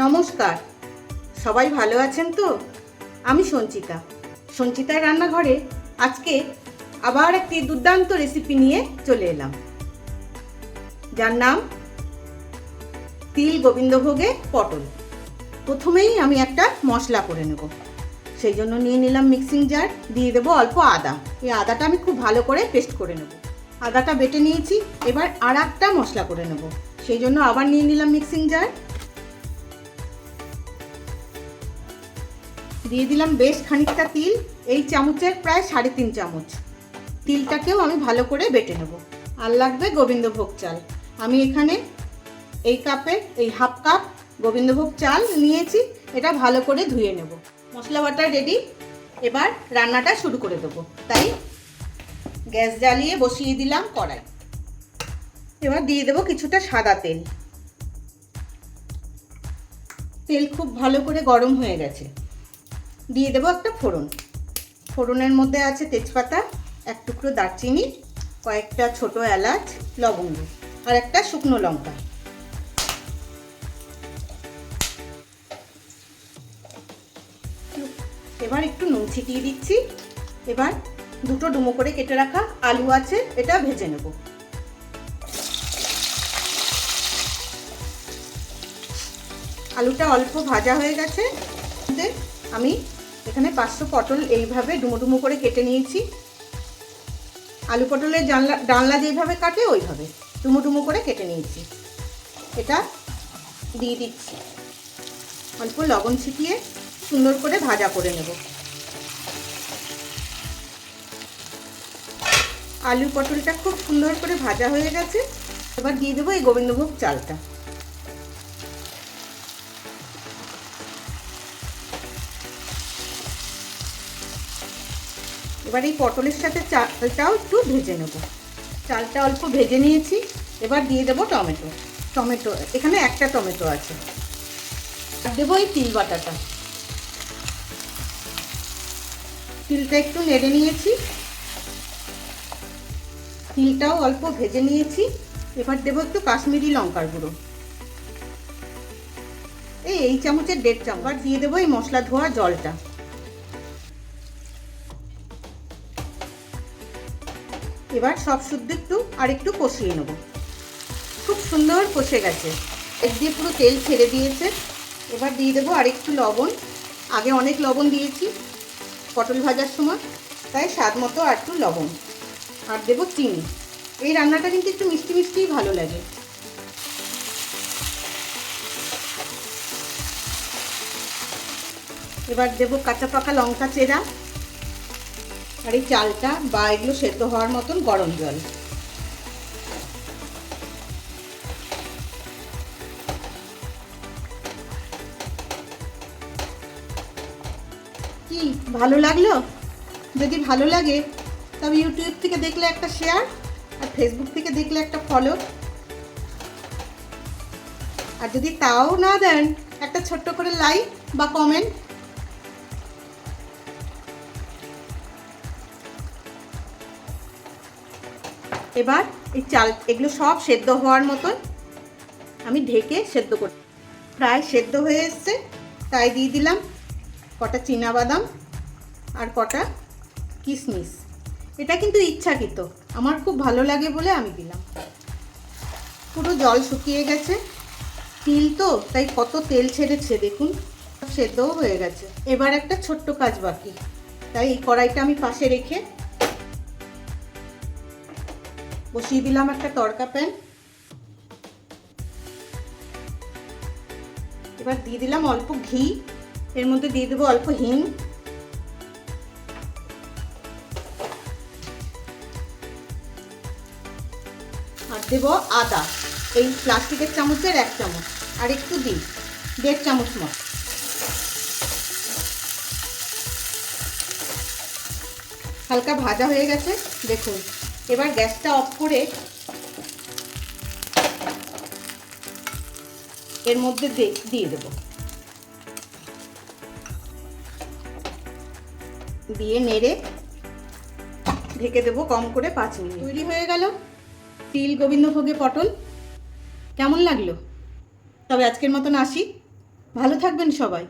নমস্কার, সবাই ভালো আছেন তো? আমি সঞ্চিতার রান্নাঘরে আজকে আবার একটি দুর্দান্ত রেসিপি নিয়ে চলে এলাম, যার নাম তিল গোবিন্দভোগে পটল। প্রথমেই আমি একটা মশলা করে নেব। সেই জন্য নিয়ে নিলাম মিক্সিং জার, দিয়ে দেবো অল্প আদা। এই আদাটা আমি খুব ভালো করে পেস্ট করে নেব। আদাটা বেটে নিয়েছি, এবার আর একটা মশলা করে নেব। সেই জন্য আবার নিয়ে নিলাম মিক্সিং জার, দিয়ে দিলাম বেশ খানিকটা তিল, এই চামচের প্রায় 3.5 চামচ। তিলটাকেও আমি ভালো করে বেটে নেব। আর লাগবে গোবিন্দভোগ চাল। আমি এখানে এই কাপের এই হাফ কাপ গোবিন্দভোগ চাল নিয়েছি, এটা ভালো করে ধুয়ে নেব। মশলা বাটা রেডি, এবার রান্নাটা শুরু করে দেবো। তাই গ্যাস জ্বালিয়ে বসিয়ে দিলাম কড়াই। এবার দিয়ে দেবো কিছুটা সাদা তেল। তেল খুব ভালো করে গরম হয়ে গেছে, দিয়ে দেবো একটা ফোড়ন। ফোড়নের মধ্যে আছে তেজপাতা, এক টুকরো দারচিনি, কয়েকটা ছোট এলাচ, লবঙ্গ আর একটা শুকনো লঙ্কা। এবার একটু নুন ছিটিয়ে দিচ্ছি। এবার দুটো ডুমো করে কেটে রাখা আলু আছে, এটা ভেজে নেব। আলুটা অল্প ভাজা হয়ে গেছে, আমি এখানে 500 পটল এইভাবে ডুমো ডুমো করে কেটে নিয়েছি। আলু পটলের ডালনা যেভাবে কাটে ওইভাবে ডুমো ডুমো করে কেটে নিয়েছি। এটা দিয়ে দিচ্ছি, অল্প লবণ ছিটিয়ে সুন্দর করে ভাজা করে নেব। আলু পটলটা খুব সুন্দর করে ভাজা হয়ে গেছে। এবার দিয়ে দেবো এই গোবিন্দভোগ চালটা। এবার এই পটলের সাথে চালটাও একটু ভেজে নেব। চালটা অল্প ভেজে নিয়েছি। এবার দিয়ে দেবো টমেটো। এখানে একটা টমেটো আছে। আর দেবো এই তিল বাটাটা। তিলটা একটু নেড়ে নিয়েছি, তিলটাও অল্প ভেজে নিয়েছি। এবার দেবো একটু কাশ্মীরি লঙ্কার গুঁড়ো, এই চামচের 1.5 চামচ। আর দিয়ে দেবো এই মশলা ধোয়া জলটা। এবার সব শুদ্ধ একটু কষিয়ে নেব। খুব সুন্দর কষে গেছে, এক দিয়ে পুরো তেল ছেড়ে দিয়েছে। এবার দিয়ে দেবো আরেকটু লবণ। আগে অনেক লবণ দিয়েছি পটল ভাজার সময়, তাই স্বাদ মতো আর একটু লবণ। আর দেবো চিনি। এই রান্নাটা কিন্তু একটু মিষ্টি মিষ্টিই ভালো লাগে। এবার দেবো কাঁচা পাকা লঙ্কা চেরা আর এই চালটা বা এগুলো সেদ্ধ হওয়ার মতন গরম জল। কি ভালো লাগলো? যদি ভালো লাগে তবে ইউটিউব থেকে দেখলে একটা শেয়ার, আর ফেসবুক থেকে দেখলে একটা ফলো। আর যদি তাও না দেন, একটা ছোট্ট করে লাইক বা কমেন্ট। এবার এই চাল এগুলো সব সেদ্ধ হওয়ার মতন আমি ঢেকে সেদ্ধ করি। প্রায় সেদ্ধ হয়ে এসছে, তাই দিয়ে দিলাম কটা চীনাবাদাম আর কটা কিশমিশ। এটা কিন্তু ইচ্ছাকৃত, আমার খুব ভালো লাগে বলে আমি দিলাম। পুরো জল শুকিয়ে গেছে, তিল তো তাই কত তেল ছেড়েছে দেখুন, সেদ্ধও হয়ে গেছে। এবার একটা ছোট্ট কাজ বাকি, তাই এই কড়াইটা আমি পাশে রেখে বসিয়ে দিলাম একটা তড়কা প্যান। এবার দিয়ে দিলাম অল্প ঘি, এর মধ্যে দিয়ে দেবো অল্প হিং, আর দেবো আদা। এই প্লাস্টিকের চামচের 1 চামচ, আর একটু দিই 1.5 চামচ মতো। হালকা ভাজা হয়ে গেছে দেখুন। এবার গ্যাসটা অফ করে এর মধ্যে দিয়ে দেবো, দিয়ে নেড়ে ঢেকে দেবো কম করে 5 মিনিট। তৈরি হয়ে গেল তিল গোবিন্দভোগে পটল। কেমন লাগলো? তবে আজকের মতন আসি, ভালো থাকবেন সবাই।